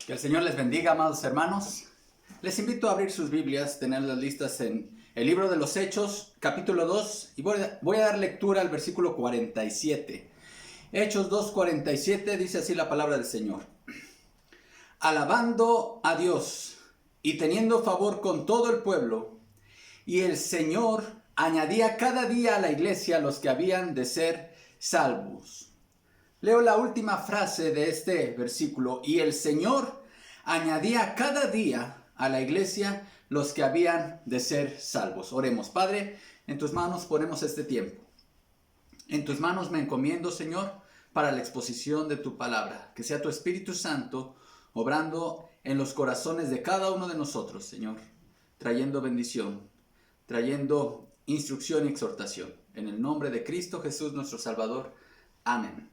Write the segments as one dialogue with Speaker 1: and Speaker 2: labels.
Speaker 1: Que el Señor les bendiga, amados hermanos. Les invito a abrir sus Biblias, tenerlas listas en el libro de los Hechos, capítulo 2, y voy a dar lectura al versículo 47. Hechos 2:47 dice así la palabra del Señor. Alabando a Dios y teniendo favor con todo el pueblo, y el Señor añadía cada día a la iglesia los que habían de ser salvos. Leo la última frase de este versículo. Y el Señor añadía cada día a la iglesia los que habían de ser salvos. Oremos. Padre, en tus manos ponemos este tiempo. En tus manos me encomiendo, Señor, para la exposición de tu palabra. Que sea tu Espíritu Santo obrando en los corazones de cada uno de nosotros, Señor. Trayendo bendición, trayendo instrucción y exhortación. En el nombre de Cristo Jesús, nuestro Salvador. Amén.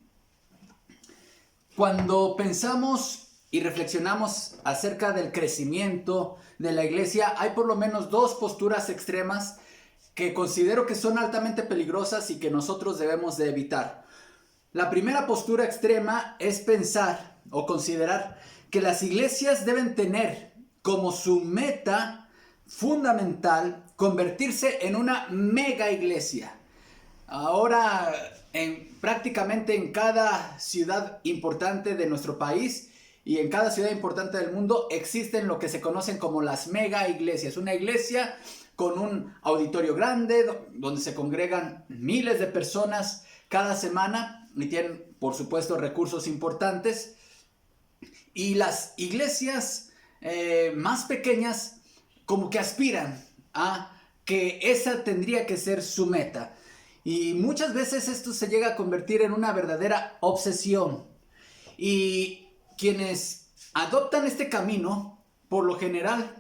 Speaker 1: Cuando pensamos y reflexionamos acerca del crecimiento de la iglesia, hay por lo menos dos posturas extremas que considero que son altamente peligrosas y que nosotros debemos de evitar. La primera postura extrema es pensar o considerar que las iglesias deben tener como su meta fundamental convertirse en una mega iglesia. Ahora, prácticamente en cada ciudad importante de nuestro país y en cada ciudad importante del mundo existen lo que se conocen como las mega iglesias. Una iglesia con un auditorio grande donde se congregan miles de personas cada semana y tienen, por supuesto, recursos importantes. Y las iglesias más pequeñas como que aspiran a que esa tendría que ser su meta. Y muchas veces esto se llega a convertir en una verdadera obsesión. Y quienes adoptan este camino, por lo general,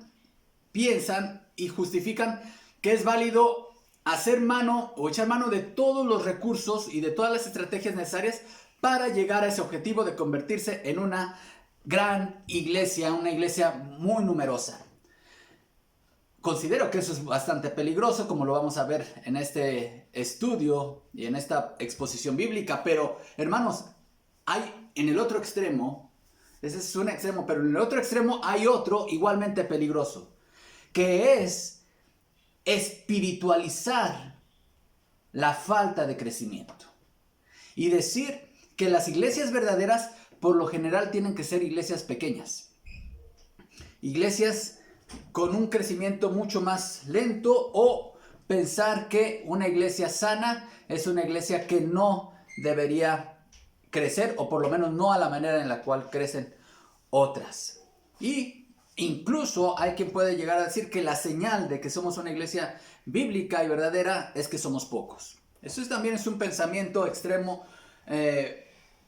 Speaker 1: piensan y justifican que es válido hacer mano o echar mano de todos los recursos y de todas las estrategias necesarias para llegar a ese objetivo de convertirse en una gran iglesia, una iglesia muy numerosa. Considero que eso es bastante peligroso, como lo vamos a ver en este estudio y en esta exposición bíblica. Pero, hermanos, hay en el otro extremo, ese es un extremo, pero en el otro extremo hay otro igualmente peligroso, que es espiritualizar la falta de crecimiento. Y decir que las iglesias verdaderas, por lo general, tienen que ser iglesias pequeñas. Iglesias con un crecimiento mucho más lento, o pensar que una iglesia sana es una iglesia que no debería crecer, o por lo menos no a la manera en la cual crecen otras. Y incluso hay quien puede llegar a decir que la señal de que somos una iglesia bíblica y verdadera es que somos pocos. Eso también es un pensamiento extremo,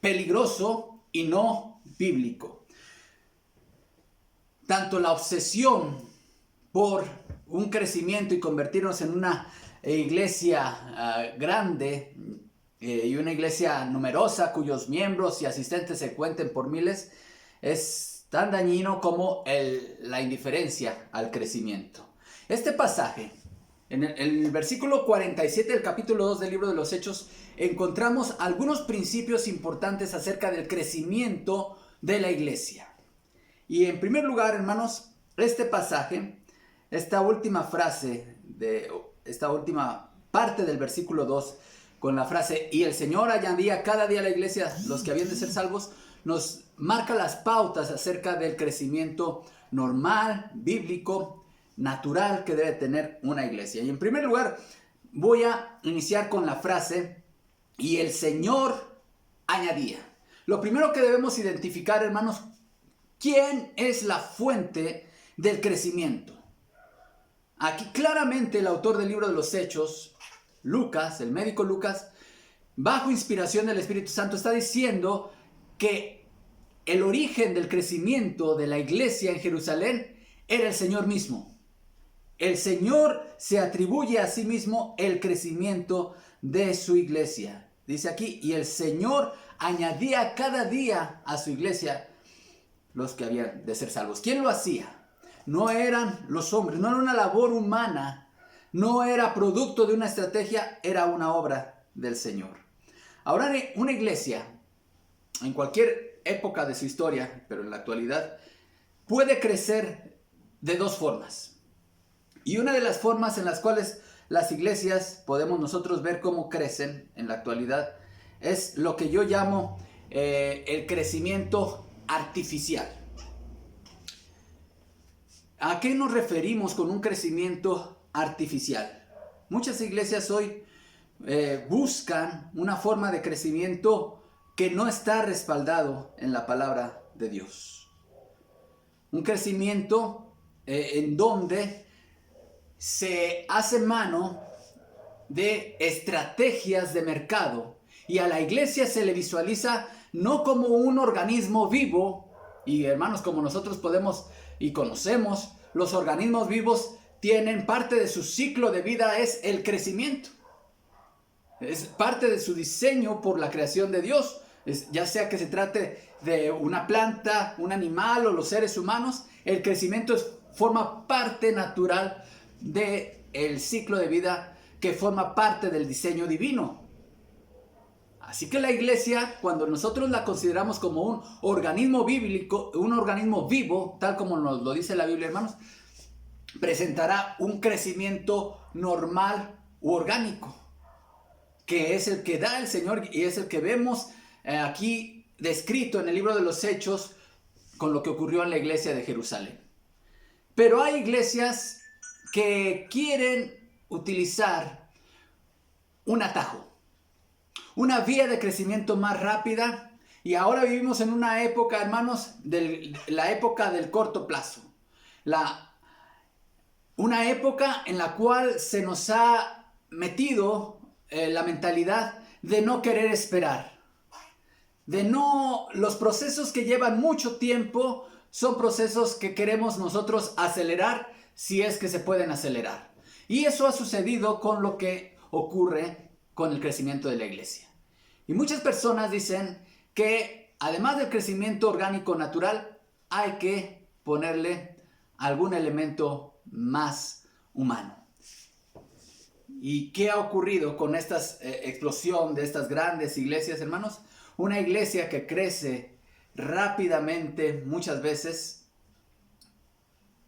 Speaker 1: peligroso y no bíblico. Tanto la obsesión por un crecimiento y convertirnos en una iglesia grande y una iglesia numerosa cuyos miembros y asistentes se cuenten por miles es tan dañino como la indiferencia al crecimiento. Este pasaje, en el versículo 47 del capítulo 2 del libro de los Hechos, encontramos algunos principios importantes acerca del crecimiento de la iglesia. Y en primer lugar, hermanos, este pasaje, esta última frase, esta última parte del versículo 2, con la frase, y el Señor añadía cada día a la iglesia los que habían de ser salvos, nos marca las pautas acerca del crecimiento normal, bíblico, natural que debe tener una iglesia. Y en primer lugar, voy a iniciar con la frase, y el Señor añadía. Lo primero que debemos identificar, hermanos, ¿quién es la fuente del crecimiento? Aquí claramente el autor del libro de los Hechos, Lucas, el médico Lucas, bajo inspiración del Espíritu Santo, está diciendo que el origen del crecimiento de la iglesia en Jerusalén era el Señor mismo. El Señor se atribuye a sí mismo el crecimiento de su iglesia. Dice aquí, y el Señor añadía cada día a su iglesia los que habían de ser salvos. ¿Quién lo hacía? No eran los hombres, no era una labor humana, no era producto de una estrategia, era una obra del Señor. Ahora, una iglesia, en cualquier época de su historia, pero en la actualidad, puede crecer de dos formas. Y una de las formas en las cuales las iglesias podemos nosotros ver cómo crecen en la actualidad es lo que yo llamo el crecimiento artificial. ¿A qué nos referimos con un crecimiento artificial? Muchas iglesias hoy buscan una forma de crecimiento que no está respaldado en la palabra de Dios. Un crecimiento en donde se hace mano de estrategias de mercado y a la iglesia se le visualiza no como un organismo vivo. Y hermanos, como nosotros podemos y conocemos, los organismos vivos tienen parte de su ciclo de vida es el crecimiento. Es parte de su diseño por la creación de Dios. Ya sea que se trate de una planta, un animal o los seres humanos, el crecimiento forma parte natural del ciclo de vida que forma parte del diseño divino. Así que la iglesia, cuando nosotros la consideramos como un organismo bíblico, un organismo vivo, tal como nos lo dice la Biblia, hermanos, presentará un crecimiento normal u orgánico, que es el que da el Señor y es el que vemos aquí descrito en el libro de los Hechos con lo que ocurrió en la iglesia de Jerusalén. Pero hay iglesias que quieren utilizar un atajo, una vía de crecimiento más rápida, y ahora vivimos en una época, hermanos, la época del corto plazo. Una época en la cual se nos ha metido la mentalidad de no querer esperar. Los procesos que llevan mucho tiempo son procesos que queremos nosotros acelerar si es que se pueden acelerar. Y eso ha sucedido con lo que ocurre con el crecimiento de la iglesia. Y muchas personas dicen que además del crecimiento orgánico natural, hay que ponerle algún elemento más humano. ¿Y qué ha ocurrido con esta explosión de estas grandes iglesias, hermanos? Una iglesia que crece rápidamente muchas veces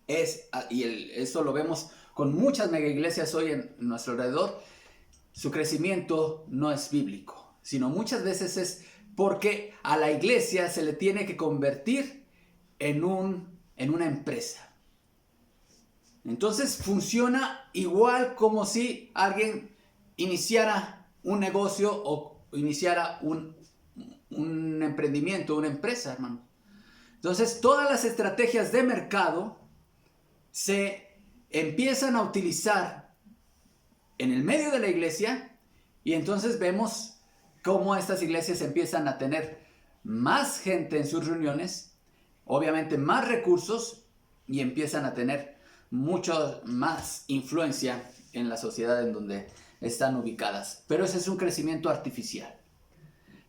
Speaker 1: eso lo vemos con muchas mega iglesias hoy en nuestro alrededor. Su crecimiento no es bíblico, sino muchas veces es porque a la iglesia se le tiene que convertir en una empresa. Entonces funciona igual como si alguien iniciara un negocio o iniciara un emprendimiento, una empresa, hermano. Entonces todas las estrategias de mercado se empiezan a utilizar en el medio de la iglesia, y entonces vemos cómo estas iglesias empiezan a tener más gente en sus reuniones, obviamente más recursos, y empiezan a tener mucho más influencia en la sociedad en donde están ubicadas. Pero ese es un crecimiento artificial.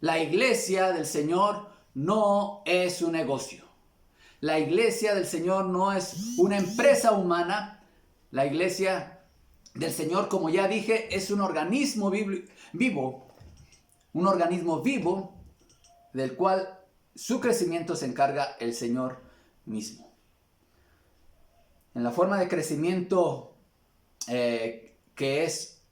Speaker 1: La iglesia del Señor no es un negocio. La iglesia del Señor no es una empresa humana. La iglesia del Señor, como ya dije, es un organismo vivo. Un organismo vivo del cual su crecimiento se encarga el Señor mismo. En la forma de crecimiento que es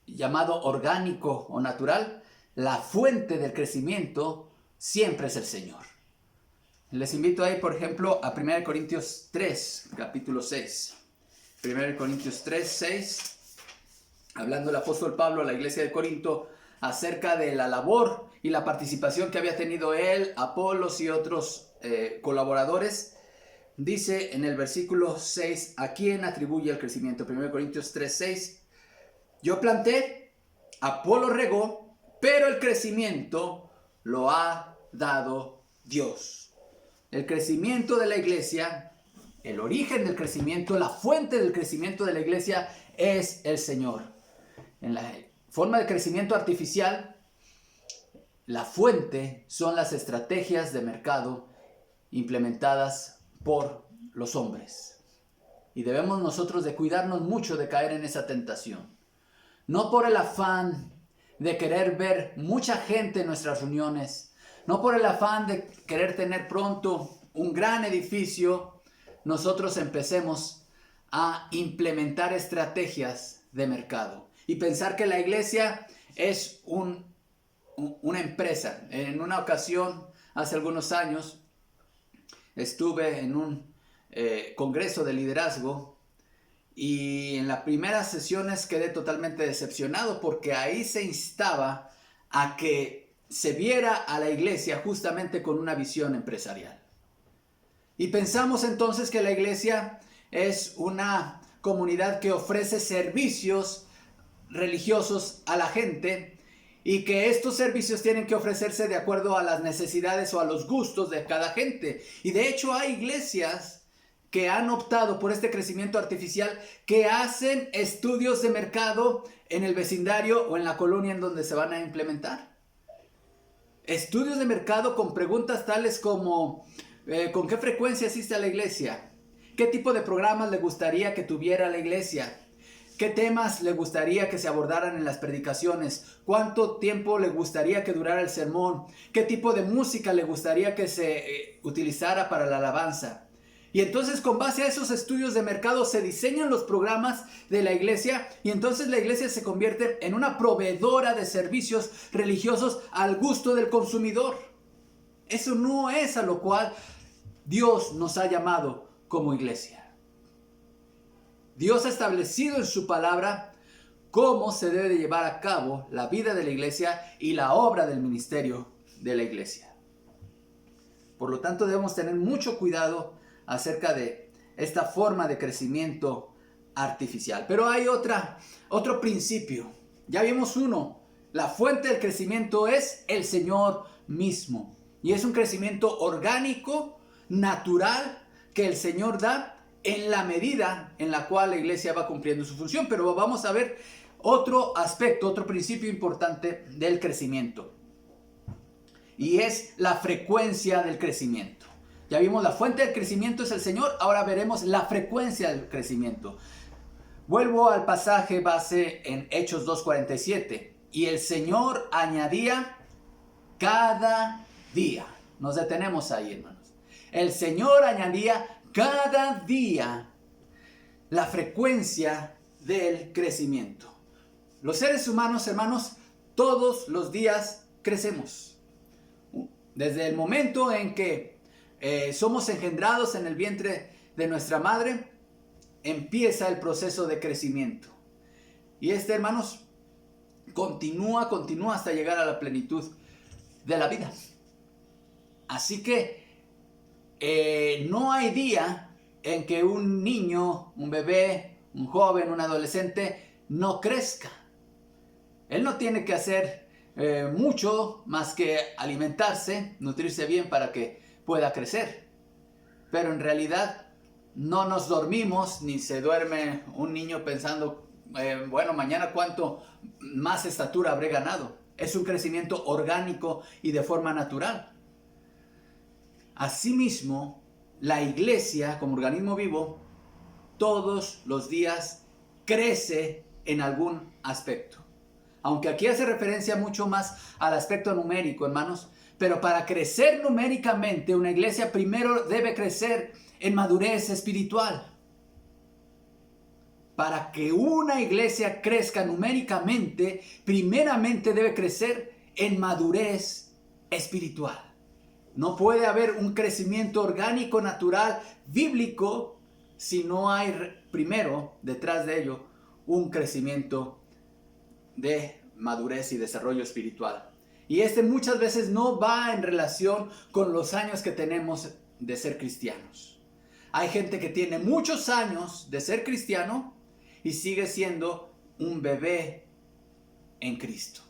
Speaker 1: llamado orgánico o natural, la fuente del crecimiento siempre es el Señor. Les invito a ir, por ejemplo, a 1 Corintios 3, capítulo 6. 1 Corintios 3, 6, hablando el apóstol Pablo a la iglesia de Corinto acerca de la labor y la participación que había tenido él, Apolos y otros colaboradores. Dice en el versículo 6, ¿a quién atribuye el crecimiento? 1 Corintios 3, 6. Yo planté, Apolo regó, pero el crecimiento lo ha dado Dios. El crecimiento de la iglesia, el origen del crecimiento, la fuente del crecimiento de la iglesia es el Señor. En la forma de crecimiento artificial, la fuente son las estrategias de mercado implementadas por los hombres. Y debemos nosotros de cuidarnos mucho de caer en esa tentación. No por el afán de querer ver mucha gente en nuestras reuniones, no por el afán de querer tener pronto un gran edificio, nosotros empecemos a implementar estrategias de mercado y pensar que la iglesia es una empresa. En una ocasión, hace algunos años, estuve en un congreso de liderazgo y en las primeras sesiones quedé totalmente decepcionado porque ahí se instaba a que se viera a la iglesia justamente con una visión empresarial. Y pensamos entonces que la iglesia es una comunidad que ofrece servicios religiosos a la gente y que estos servicios tienen que ofrecerse de acuerdo a las necesidades o a los gustos de cada gente. Y de hecho hay iglesias que han optado por este crecimiento artificial, que hacen estudios de mercado en el vecindario o en la colonia en donde se van a implementar. Estudios de mercado con preguntas tales como ¿con qué frecuencia asiste a la iglesia? ¿Qué tipo de programas le gustaría que tuviera la iglesia? ¿Qué temas le gustaría que se abordaran en las predicaciones? ¿Cuánto tiempo le gustaría que durara el sermón? ¿Qué tipo de música le gustaría que se utilizara para la alabanza? Y entonces con base a esos estudios de mercado se diseñan los programas de la iglesia y entonces la iglesia se convierte en una proveedora de servicios religiosos al gusto del consumidor. Eso no es a lo cual Dios nos ha llamado como iglesia. Dios ha establecido en su palabra cómo se debe de llevar a cabo la vida de la iglesia y la obra del ministerio de la iglesia. Por lo tanto, debemos tener mucho cuidado acerca de esta forma de crecimiento artificial. Pero hay otro principio. Ya vimos uno. La fuente del crecimiento es el Señor mismo. Y es un crecimiento orgánico, natural, que el Señor da en la medida en la cual la iglesia va cumpliendo su función. Pero vamos a ver otro aspecto, otro principio importante del crecimiento. Y es la frecuencia del crecimiento. Ya vimos la fuente del crecimiento es el Señor, ahora veremos la frecuencia del crecimiento. Vuelvo al pasaje base en Hechos 2:47. Y el Señor añadía cada día. Nos detenemos ahí, hermanos. El Señor añadía cada día la frecuencia del crecimiento. Los seres humanos, hermanos, todos los días crecemos. Desde el momento en que somos engendrados en el vientre de nuestra madre, empieza el proceso de crecimiento. Y hermanos, continúa hasta llegar a la plenitud de la vida. Así que no hay día en que un niño, un bebé, un joven, un adolescente no crezca. Él no tiene que hacer mucho más que alimentarse, nutrirse bien para que pueda crecer. Pero en realidad no nos dormimos ni se duerme un niño pensando, bueno, mañana cuánto más estatura habré ganado. Es un crecimiento orgánico y de forma natural. Asimismo, la iglesia como organismo vivo todos los días crece en algún aspecto. Aunque aquí hace referencia mucho más al aspecto numérico, hermanos, pero para crecer numéricamente una iglesia primero debe crecer en madurez espiritual. Para que una iglesia crezca numéricamente, primeramente debe crecer en madurez espiritual. No puede haber un crecimiento orgánico, natural, bíblico, si no hay primero, detrás de ello, un crecimiento de madurez y desarrollo espiritual. Y muchas veces no va en relación con los años que tenemos de ser cristianos. Hay gente que tiene muchos años de ser cristiano y sigue siendo un bebé en Cristo.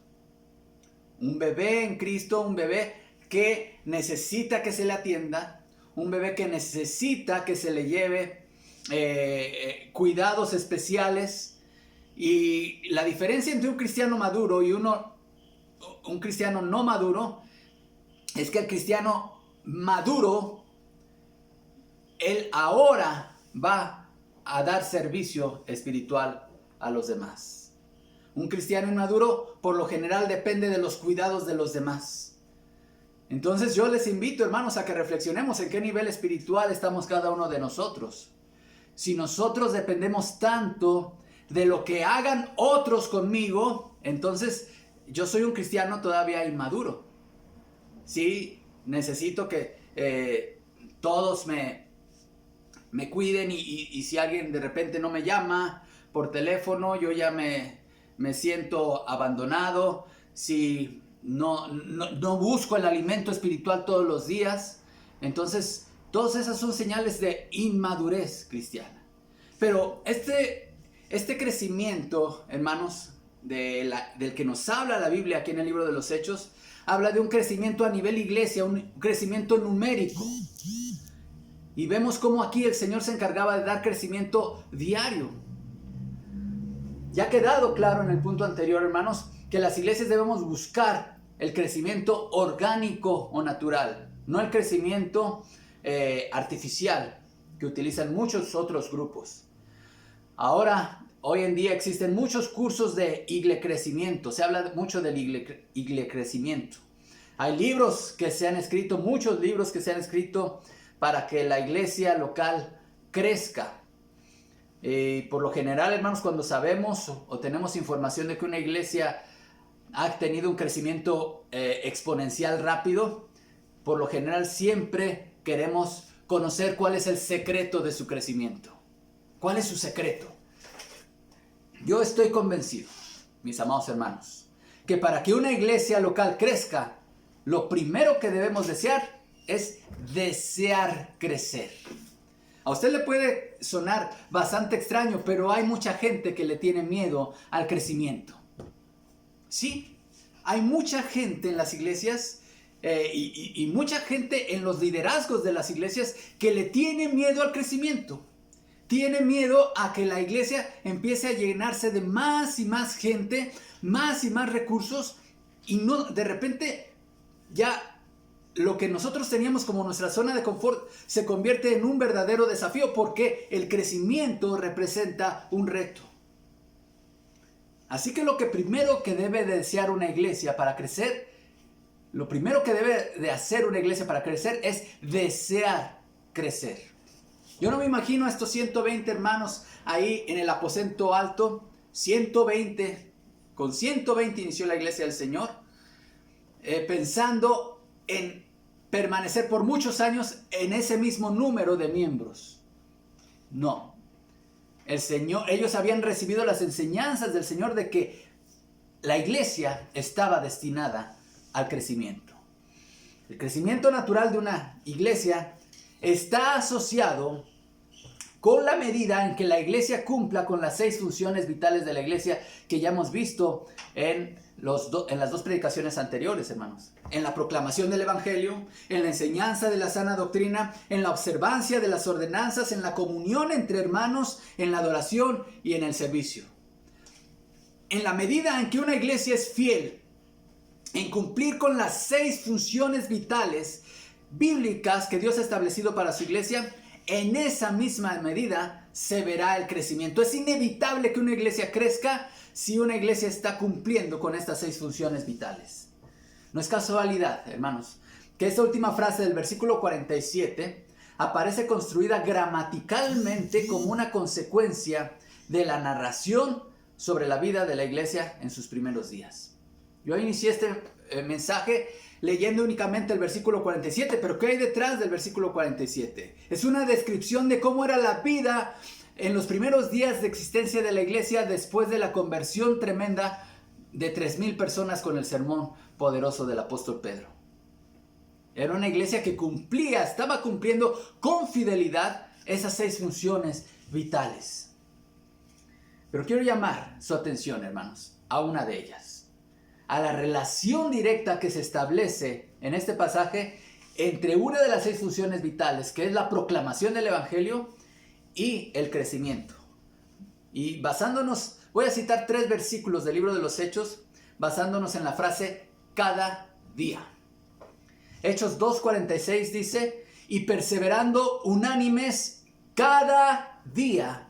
Speaker 1: Un bebé en Cristo, un bebé que necesita que se le atienda, un bebé que necesita que se le lleve cuidados especiales. Y la diferencia entre un cristiano maduro y un cristiano no maduro es que el cristiano maduro, él ahora va a dar servicio espiritual a los demás. Un cristiano inmaduro por lo general depende de los cuidados de los demás. Entonces yo les invito, hermanos, a que reflexionemos en qué nivel espiritual estamos cada uno de nosotros. Si nosotros dependemos tanto de lo que hagan otros conmigo, entonces yo soy un cristiano todavía inmaduro. Sí, necesito que todos me cuiden y si alguien de repente no me llama por teléfono, yo ya me siento abandonado. Si no busco el alimento espiritual todos los días, entonces todas esas son señales de inmadurez cristiana. Pero este crecimiento, hermanos, del que nos habla la Biblia aquí en el libro de los Hechos, habla de un crecimiento a nivel iglesia, un crecimiento numérico. Y vemos cómo aquí el Señor se encargaba de dar crecimiento diario. Ya ha quedado claro en el punto anterior, hermanos, que las iglesias debemos buscar el crecimiento orgánico o natural, no el crecimiento artificial que utilizan muchos otros grupos. Ahora, hoy en día existen muchos cursos de iglecrecimiento, se habla mucho del iglecrecimiento. Hay libros que se han escrito, muchos libros que se han escrito para que la iglesia local crezca. Por lo general, hermanos, cuando sabemos o tenemos información de que una iglesia ha tenido un crecimiento exponencial rápido, por lo general siempre queremos conocer cuál es el secreto de su crecimiento. ¿Cuál es su secreto? Yo estoy convencido, mis amados hermanos, que para que una iglesia local crezca, lo primero que debemos desear es desear crecer. A usted le puede sonar bastante extraño, pero hay mucha gente que le tiene miedo al crecimiento. Sí, hay mucha gente en las iglesias y mucha gente en los liderazgos de las iglesias que le tiene miedo al crecimiento. Tiene miedo a que la iglesia empiece a llenarse de más y más gente, más y más recursos, y no, de repente ya lo que nosotros teníamos como nuestra zona de confort se convierte en un verdadero desafío, porque el crecimiento representa un reto. Así que lo que primero que debe de desear una iglesia para crecer, lo primero que debe de hacer una iglesia para crecer es desear crecer. Yo no me imagino a estos 120 hermanos ahí en el aposento alto, 120, con 120 inició la iglesia del Señor, pensando en permanecer por muchos años en ese mismo número de miembros. No. Ellos habían recibido las enseñanzas del Señor de que la iglesia estaba destinada al crecimiento. El crecimiento natural de una iglesia está asociado con la medida en que la iglesia cumpla con las 6 funciones vitales de la iglesia que ya hemos visto en las 2 predicaciones anteriores, hermanos. En la proclamación del evangelio, en la enseñanza de la sana doctrina, en la observancia de las ordenanzas, en la comunión entre hermanos, en la adoración y en el servicio. En la medida en que una iglesia es fiel en cumplir con las 6 funciones vitales bíblicas que Dios ha establecido para su iglesia, en esa misma medida se verá el crecimiento. Es inevitable que una iglesia crezca si una iglesia está cumpliendo con estas 6 funciones vitales. No es casualidad, hermanos, que esta última frase del versículo 47 aparece construida gramaticalmente como una consecuencia de la narración sobre la vida de la iglesia en sus primeros días. Yo inicié este mensaje leyendo únicamente el versículo 47, pero ¿qué hay detrás del versículo 47? Es una descripción de cómo era la vida en los primeros días de existencia de la iglesia después de la conversión tremenda de 3,000 personas con el sermón poderoso del apóstol Pedro. Era una iglesia que estaba cumpliendo con fidelidad esas 6 funciones vitales. Pero quiero llamar su atención, hermanos, a una de ellas, a la relación directa que se establece en este pasaje entre una de las 6 funciones vitales, que es la proclamación del evangelio, y el crecimiento. Y voy a citar 3 versículos del libro de los Hechos, basándonos en la frase cada día. Hechos 2:46 dice: y perseverando unánimes cada día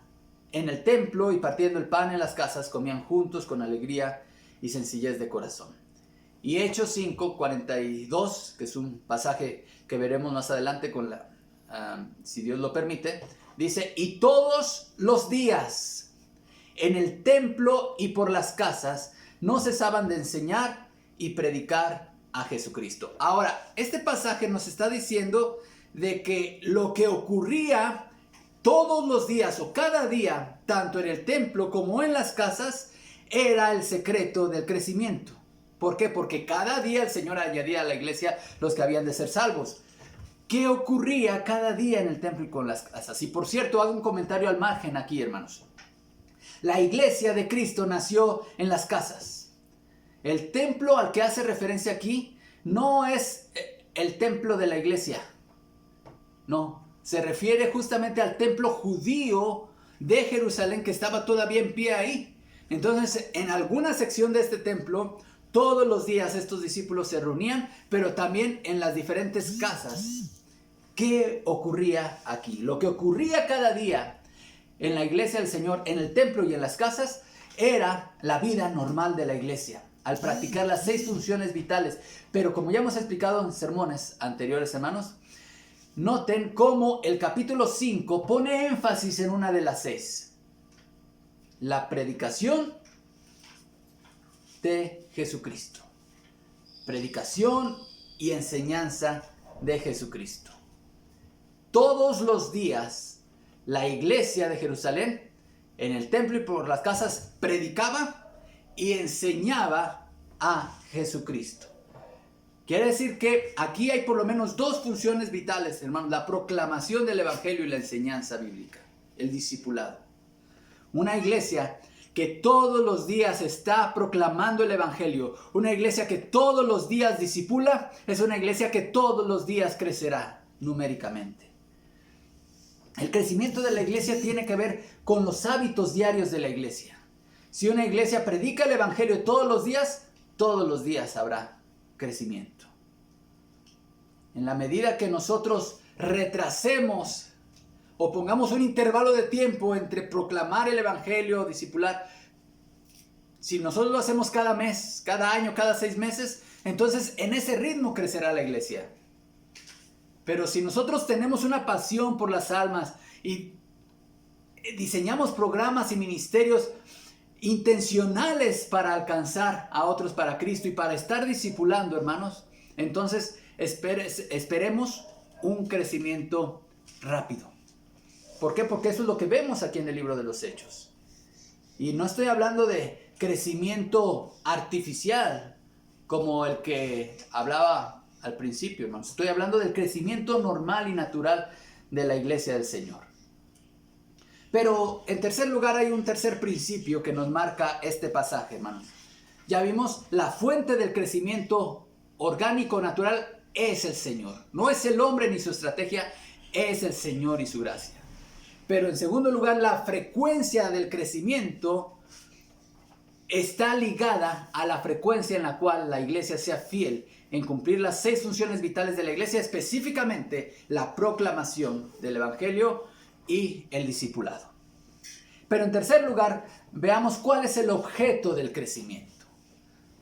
Speaker 1: en el templo y partiendo el pan en las casas, comían juntos con alegría y sencillez de corazón. Y Hechos 5, 42, que es un pasaje que veremos más adelante si Dios lo permite, dice, y todos los días en el templo y por las casas no cesaban de enseñar y predicar a Jesucristo. Ahora, este pasaje nos está diciendo de que lo que ocurría todos los días o cada día, tanto en el templo como en las casas, era el secreto del crecimiento. ¿Por qué? Porque cada día el Señor añadía a la iglesia los que habían de ser salvos. ¿Qué ocurría cada día en el templo y con las casas? Y por cierto, hago un comentario al margen aquí, hermanos. La iglesia de Cristo nació en las casas. El templo al que hace referencia aquí no es el templo de la iglesia. No, se refiere justamente al templo judío de Jerusalén que estaba todavía en pie ahí. Entonces, en alguna sección de este templo, todos los días estos discípulos se reunían, pero también en las diferentes casas. ¿Qué ocurría aquí? Lo que ocurría cada día en la iglesia del Señor, en el templo y en las casas, era la vida normal de la iglesia, al practicar las 6 funciones vitales. Pero como ya hemos explicado en sermones anteriores, hermanos, noten cómo el capítulo 5 pone énfasis en una de las 6. La predicación de Jesucristo. Predicación y enseñanza de Jesucristo. Todos los días, la iglesia de Jerusalén, en el templo y por las casas, predicaba y enseñaba a Jesucristo. Quiere decir que aquí hay por lo menos 2 funciones vitales, hermanos: la proclamación del evangelio y la enseñanza bíblica, el discipulado. Una iglesia que todos los días está proclamando el evangelio, una iglesia que todos los días discipula, es una iglesia que todos los días crecerá numéricamente. El crecimiento de la iglesia tiene que ver con los hábitos diarios de la iglesia. Si una iglesia predica el evangelio todos los días habrá crecimiento. En la medida que nosotros retrasemos o pongamos un intervalo de tiempo entre proclamar el evangelio, discipular, si nosotros lo hacemos cada mes, cada año, cada 6 meses, entonces en ese ritmo crecerá la iglesia. Pero si nosotros tenemos una pasión por las almas y diseñamos programas y ministerios intencionales para alcanzar a otros para Cristo y para estar discipulando, hermanos, entonces esperemos un crecimiento rápido. ¿Por qué? Porque eso es lo que vemos aquí en el libro de los Hechos. Y no estoy hablando de crecimiento artificial como el que hablaba al principio, hermanos. Estoy hablando del crecimiento normal y natural de la iglesia del Señor. Pero en tercer lugar hay un tercer principio que nos marca este pasaje, hermanos. Ya vimos, la fuente del crecimiento orgánico natural es el Señor. No es el hombre ni su estrategia, es el Señor y su gracia. Pero en segundo lugar, la frecuencia del crecimiento está ligada a la frecuencia en la cual la iglesia sea fiel en cumplir las 6 funciones vitales de la iglesia, específicamente la proclamación del evangelio y el discipulado. Pero en tercer lugar, veamos cuál es el objeto del crecimiento.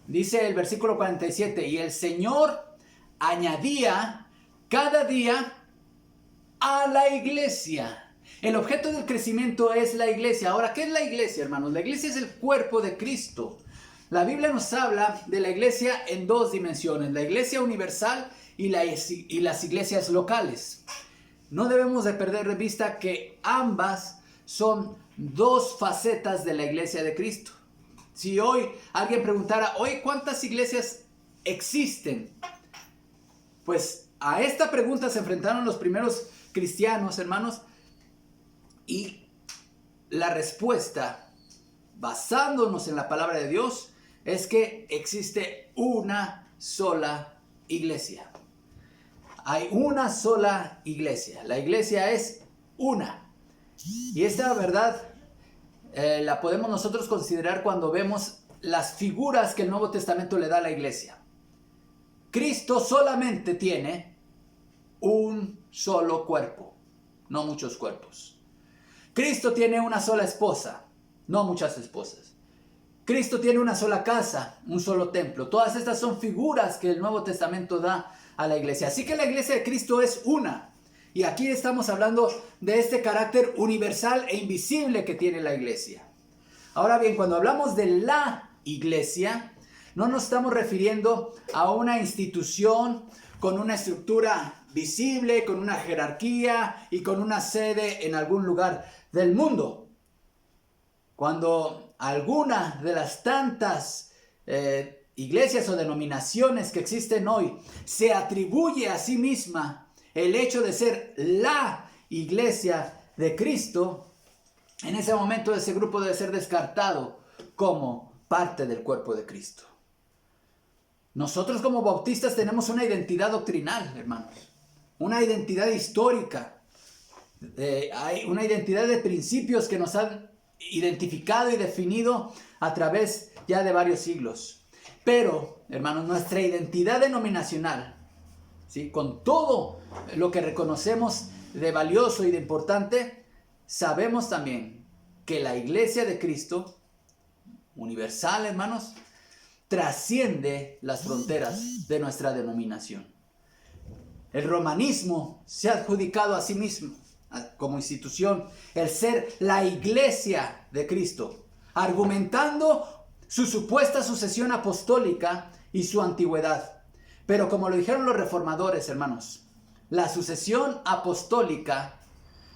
Speaker 1: Dice el versículo 47, y el Señor añadía cada día a la iglesia. El objeto del crecimiento es la iglesia. Ahora, ¿qué es la iglesia, hermanos? La iglesia es el cuerpo de Cristo. La Biblia nos habla de la iglesia en 2 dimensiones, la iglesia universal y las iglesias locales. No debemos de perder de vista que ambas son 2 facetas de la iglesia de Cristo. Si hoy alguien preguntara, oye, ¿cuántas iglesias existen? Pues a esta pregunta se enfrentaron los primeros cristianos, hermanos, y la respuesta, basándonos en la palabra de Dios, es que existe una sola iglesia. Hay una sola iglesia. La iglesia es una. Y esta verdad la podemos nosotros considerar cuando vemos las figuras que el Nuevo Testamento le da a la iglesia. Cristo solamente tiene un solo cuerpo, no muchos cuerpos. Cristo tiene una sola esposa, no muchas esposas. Cristo tiene una sola casa, un solo templo. Todas estas son figuras que el Nuevo Testamento da a la iglesia. Así que la iglesia de Cristo es una. Y aquí estamos hablando de este carácter universal e invisible que tiene la iglesia. Ahora bien, cuando hablamos de la iglesia, no nos estamos refiriendo a una institución con una estructura visible, con una jerarquía y con una sede en algún lugar del mundo. Cuando alguna de las tantas iglesias o denominaciones que existen hoy se atribuye a sí misma el hecho de ser la iglesia de Cristo, en ese momento ese grupo debe ser descartado como parte del cuerpo de Cristo. Nosotros como bautistas tenemos una identidad doctrinal, hermanos, una identidad histórica, hay una identidad de principios que nos han identificado y definido a través ya de varios siglos. Pero, hermanos, nuestra identidad denominacional, ¿sí?, con todo lo que reconocemos de valioso y de importante, sabemos también que la iglesia de Cristo, universal, hermanos, trasciende las fronteras de nuestra denominación. El romanismo se ha adjudicado a sí mismo, como institución, el ser la iglesia de Cristo, argumentando su supuesta sucesión apostólica y su antigüedad. Pero como lo dijeron los reformadores, hermanos, la sucesión apostólica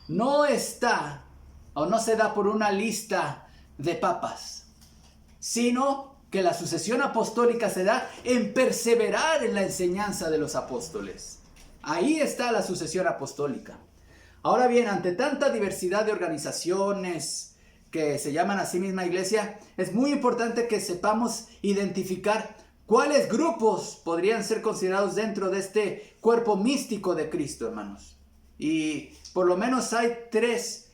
Speaker 1: no está o no se da por una lista de papas, sino que la sucesión apostólica se da en perseverar en la enseñanza de los apóstoles. Ahí está la sucesión apostólica. Ahora bien, ante tanta diversidad de organizaciones que se llaman a sí misma iglesia, es muy importante que sepamos identificar cuáles grupos podrían ser considerados dentro de este cuerpo místico de Cristo, hermanos. Y por lo menos hay tres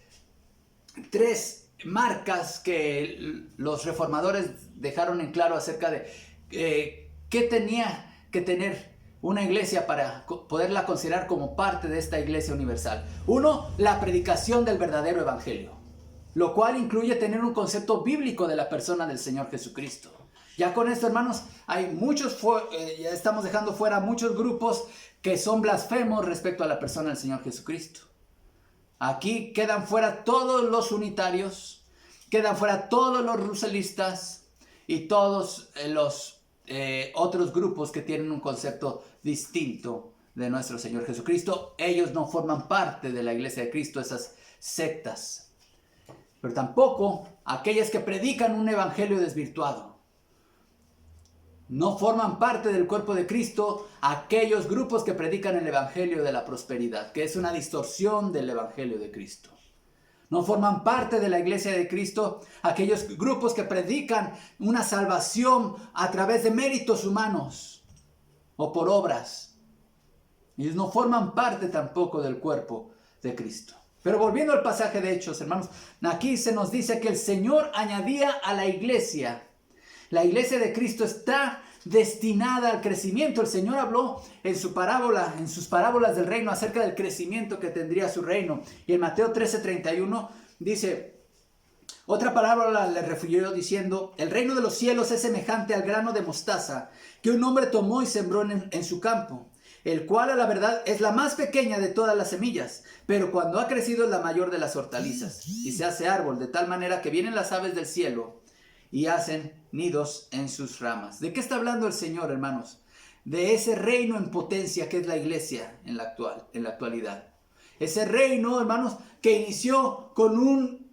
Speaker 1: marcas que los reformadores dejaron en claro acerca de qué tenía que tener una iglesia para poderla considerar como parte de esta iglesia universal. Uno, la predicación del verdadero evangelio, lo cual incluye tener un concepto bíblico de la persona del Señor Jesucristo. Ya con esto, hermanos, hay muchos, ya estamos dejando fuera muchos grupos que son blasfemos respecto a la persona del Señor Jesucristo. Aquí quedan fuera todos los unitarios, quedan fuera todos los ruselistas y todos los otros grupos que tienen un concepto distinto de nuestro Señor Jesucristo. Ellos no forman parte de la iglesia de Cristo, esas sectas. Pero tampoco aquellas que predican un evangelio desvirtuado. No forman parte del cuerpo de Cristo aquellos grupos que predican el evangelio de la prosperidad, que es una distorsión del evangelio de Cristo. No forman parte de la iglesia de Cristo aquellos grupos que predican una salvación a través de méritos humanos o por obras. Ellos no forman parte tampoco del cuerpo de Cristo. Pero volviendo al pasaje de Hechos, hermanos, aquí se nos dice que el Señor añadía a la iglesia. La iglesia de Cristo está destinada al crecimiento. El Señor habló en sus parábolas del reino acerca del crecimiento que tendría su reino. Y en Mateo 13:31 dice, otra parábola le refirió diciendo, el reino de los cielos es semejante al grano de mostaza que un hombre tomó y sembró en su campo, el cual a la verdad es la más pequeña de todas las semillas, pero cuando ha crecido es la mayor de las hortalizas y se hace árbol de tal manera que vienen las aves del cielo y hacen nidos en sus ramas. ¿De qué está hablando el Señor, hermanos? De ese reino en potencia que es la iglesia en la actualidad. Ese reino, hermanos, que inició con un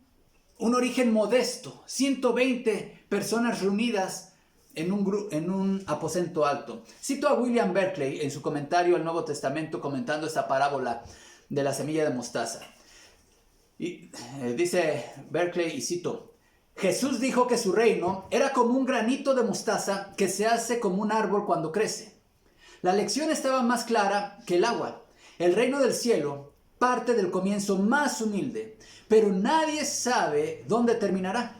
Speaker 1: origen modesto. 120 personas reunidas en un aposento alto. Cito a William Berkeley en su comentario al Nuevo Testamento comentando esta parábola de la semilla de mostaza. Y dice Berkeley, y cito, Jesús dijo que su reino era como un granito de mostaza que se hace como un árbol cuando crece. La lección estaba más clara que el agua. El reino del cielo parte del comienzo más humilde, pero nadie sabe dónde terminará.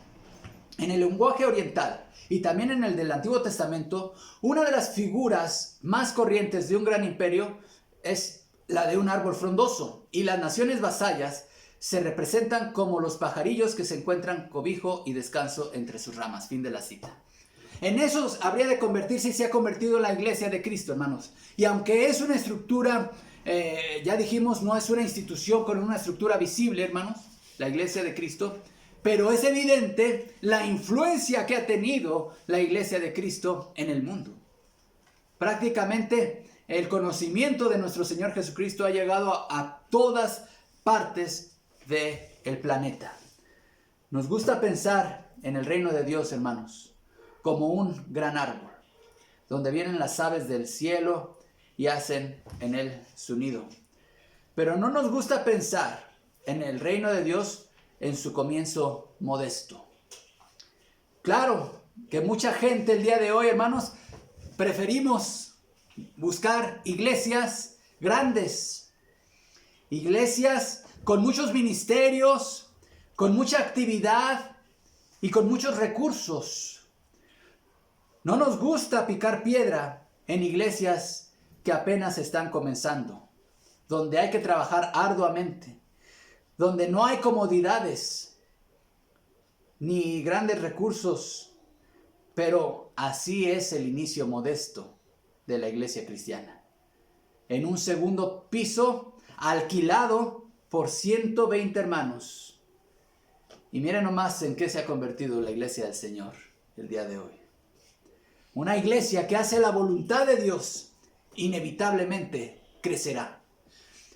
Speaker 1: En el lenguaje oriental y también en el del Antiguo Testamento, una de las figuras más corrientes de un gran imperio es la de un árbol frondoso, y las naciones vasallas se representan como los pajarillos que se encuentran cobijo y descanso entre sus ramas. Fin de la cita. En eso habría de convertirse y se ha convertido la iglesia de Cristo, hermanos. Y aunque es una estructura, ya dijimos, no es una institución con una estructura visible, hermanos, la iglesia de Cristo, pero es evidente la influencia que ha tenido la iglesia de Cristo en el mundo. Prácticamente el conocimiento de nuestro Señor Jesucristo ha llegado a todas partes del planeta. Nos gusta pensar en el reino de Dios, hermanos, como un gran árbol, donde vienen las aves del cielo y hacen en él su nido. Pero no nos gusta pensar en el reino de Dios en su comienzo modesto. Claro que mucha gente el día de hoy, hermanos, preferimos buscar iglesias grandes, iglesias con muchos ministerios, con mucha actividad y con muchos recursos. No nos gusta picar piedra en iglesias que apenas están comenzando, donde hay que trabajar arduamente, donde no hay comodidades ni grandes recursos, pero así es el inicio modesto de la iglesia cristiana. En un segundo piso, alquilado por 120 hermanos. Y miren nomás en qué se ha convertido la iglesia del Señor el día de hoy. Una iglesia que hace la voluntad de Dios, inevitablemente crecerá.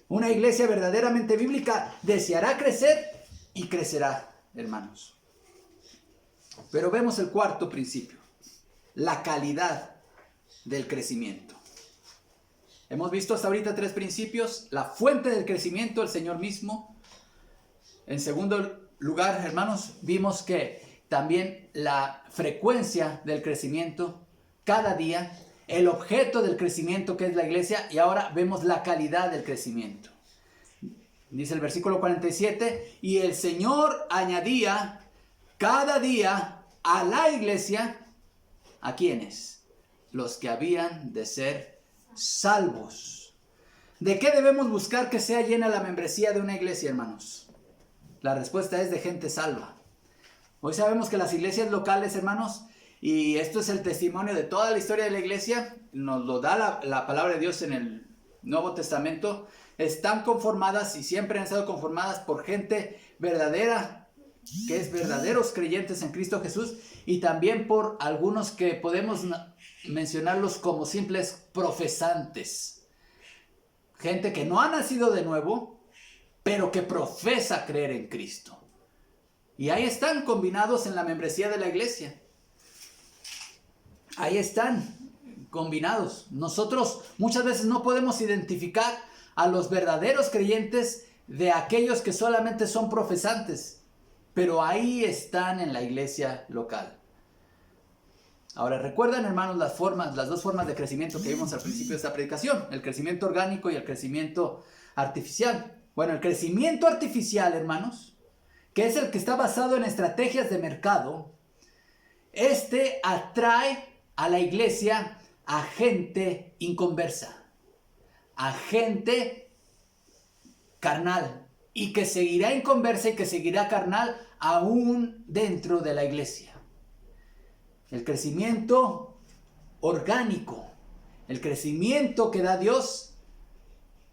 Speaker 1: Una iglesia verdaderamente bíblica deseará crecer y crecerá, hermanos. Pero vemos el cuarto principio, la calidad del crecimiento. Hemos visto hasta ahorita 3 principios: la fuente del crecimiento, el Señor mismo. En segundo lugar, hermanos, vimos que también la frecuencia del crecimiento, cada día, el objeto del crecimiento que es la iglesia, y ahora vemos la calidad del crecimiento. Dice el versículo 47, y el Señor añadía cada día a la iglesia, ¿a quiénes? Los que habían de ser salvos. ¿De qué debemos buscar que sea llena la membresía de una iglesia, hermanos? La respuesta es de gente salva. Hoy sabemos que las iglesias locales, hermanos, y esto es el testimonio de toda la historia de la iglesia, nos lo da la palabra de Dios en el Nuevo Testamento, están conformadas y siempre han estado conformadas por gente verdadera, que es verdaderos creyentes en Cristo Jesús, y también por algunos que podemos mencionarlos como simples profesantes. Gente que no ha nacido de nuevo, pero que profesa creer en Cristo. Y ahí están combinados en la membresía de la iglesia. Ahí están combinados. Nosotros muchas veces no podemos identificar a los verdaderos creyentes de aquellos que solamente son profesantes, pero ahí están en la iglesia local. Ahora, recuerdan, hermanos, las dos formas de crecimiento que vimos al principio de esta predicación: el crecimiento orgánico y el crecimiento artificial. Bueno, el crecimiento artificial, hermanos, que es el que está basado en estrategias de mercado, atrae a la iglesia a gente inconversa, a gente carnal, y que seguirá inconversa y que seguirá carnal aún dentro de la iglesia. El crecimiento orgánico, el crecimiento que da Dios,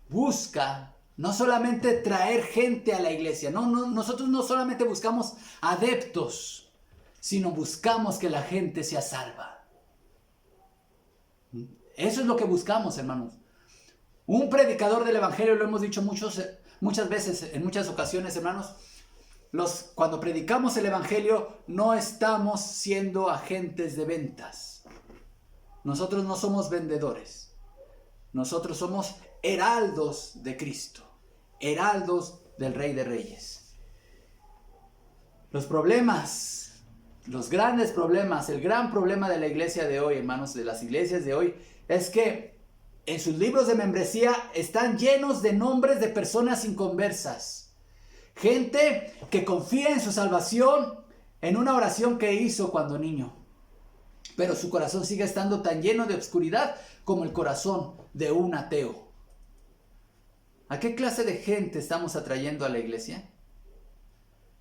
Speaker 1: busca no solamente traer gente a la iglesia. Nosotros no solamente buscamos adeptos, sino buscamos que la gente sea salva. Eso es lo que buscamos, hermanos. Un predicador del evangelio, lo hemos dicho muchas veces, en muchas ocasiones, hermanos, cuando predicamos el evangelio no estamos siendo agentes de ventas. Nosotros no somos vendedores. Nosotros somos heraldos de Cristo, heraldos del Rey de Reyes. Los problemas, los grandes problemas, el gran problema de la iglesia de hoy, hermanos, de las iglesias de hoy, es que en sus libros de membresía están llenos de nombres de personas inconversas. Gente que confía en su salvación en una oración que hizo cuando niño, pero su corazón sigue estando tan lleno de obscuridad como el corazón de un ateo. ¿A qué clase de gente estamos atrayendo a la iglesia?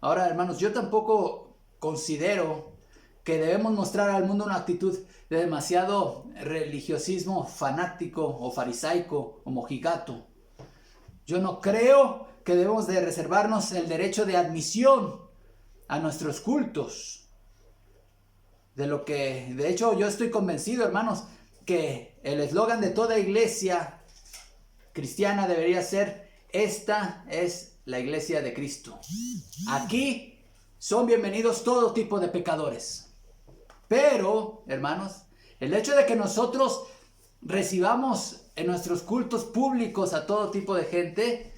Speaker 1: Ahora, hermanos, yo tampoco considero que debemos mostrar al mundo una actitud de demasiado religiosismo fanático o farisaico o mojigato. Yo no creo que debemos de reservarnos el derecho de admisión a nuestros cultos. De hecho, yo estoy convencido, hermanos, que el eslogan de toda iglesia cristiana debería ser: esta es la iglesia de Cristo. Aquí son bienvenidos todo tipo de pecadores. Pero, hermanos, el hecho de que nosotros recibamos en nuestros cultos públicos a todo tipo de gente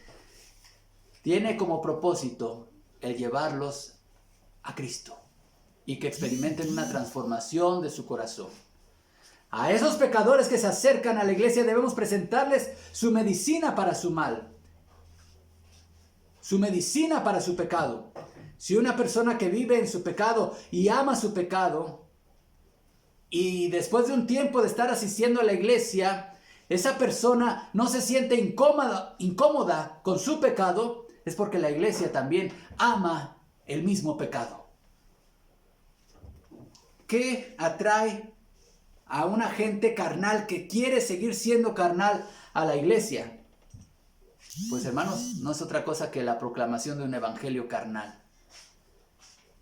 Speaker 1: tiene como propósito el llevarlos a Cristo y que experimenten una transformación de su corazón. A esos pecadores que se acercan a la iglesia debemos presentarles su medicina para su mal, su medicina para su pecado. Si una persona que vive en su pecado y ama su pecado, y después de un tiempo de estar asistiendo a la iglesia, esa persona no se siente incómoda con su pecado, es porque la iglesia también ama el mismo pecado. ¿Qué atrae a una gente carnal que quiere seguir siendo carnal a la iglesia? Pues, hermanos, no es otra cosa que la proclamación de un evangelio carnal.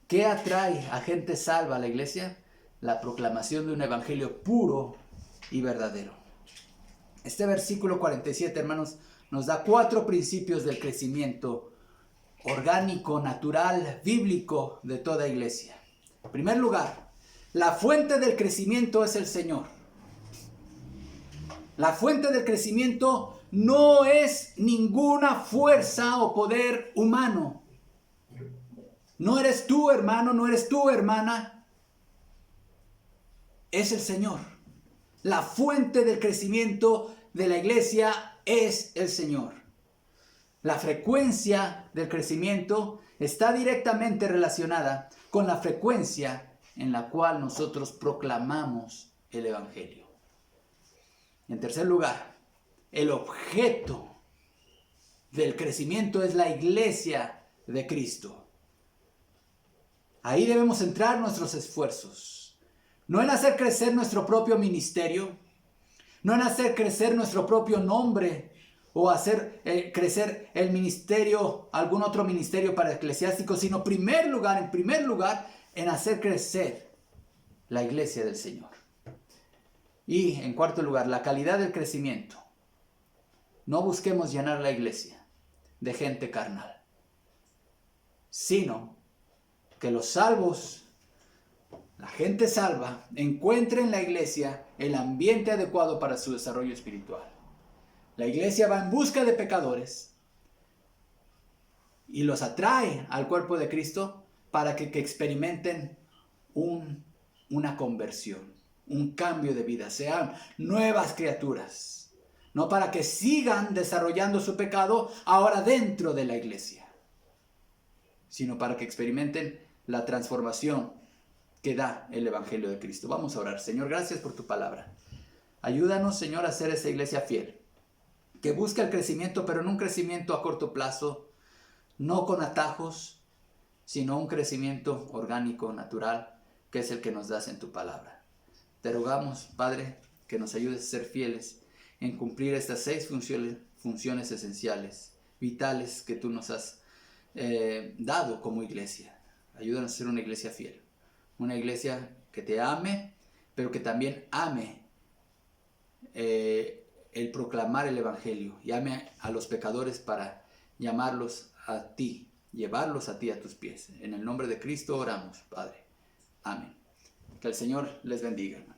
Speaker 1: ¿Qué atrae a gente salva a la iglesia? La proclamación de un evangelio puro y verdadero. Este versículo 47, hermanos, nos da 4 principios del crecimiento orgánico, natural, bíblico de toda iglesia. En primer lugar, la fuente del crecimiento es el Señor. La fuente del crecimiento no es ninguna fuerza o poder humano. No eres tú, hermano, no eres tú, hermana. Es el Señor. La fuente del crecimiento de la iglesia es el Señor. La frecuencia del crecimiento está directamente relacionada con la frecuencia en la cual nosotros proclamamos el evangelio. En tercer lugar, el objeto del crecimiento es la iglesia de Cristo. Ahí debemos centrar nuestros esfuerzos. No en hacer crecer nuestro propio ministerio, no en hacer crecer nuestro propio nombre o hacer crecer el ministerio, algún otro ministerio para eclesiásticos, sino en primer lugar, en hacer crecer la iglesia del Señor. Y en cuarto lugar, la calidad del crecimiento. No busquemos llenar la iglesia de gente carnal, sino que los salvos, la gente salva, encuentre en la iglesia el ambiente adecuado para su desarrollo espiritual. La iglesia va en busca de pecadores y los atrae al cuerpo de Cristo para que experimenten una conversión, un cambio de vida, sean nuevas criaturas. No para que sigan desarrollando su pecado ahora dentro de la iglesia, sino para que experimenten la transformación que da el evangelio de Cristo. Vamos a orar. Señor, gracias por tu palabra. Ayúdanos, Señor, a ser esa iglesia fiel, que busca el crecimiento, pero no un crecimiento a corto plazo, no con atajos, sino un crecimiento orgánico, natural, que es el que nos das en tu palabra. Te rogamos, Padre, que nos ayudes a ser fieles en cumplir estas 6 funciones esenciales, vitales, que tú nos has dado como iglesia. Ayúdanos a ser una iglesia fiel, una iglesia que te ame, pero que también ame el proclamar el evangelio y ame a los pecadores para llamarlos a ti, llevarlos a ti a tus pies. En el nombre de Cristo oramos, Padre. Amén. Que el Señor les bendiga, hermano.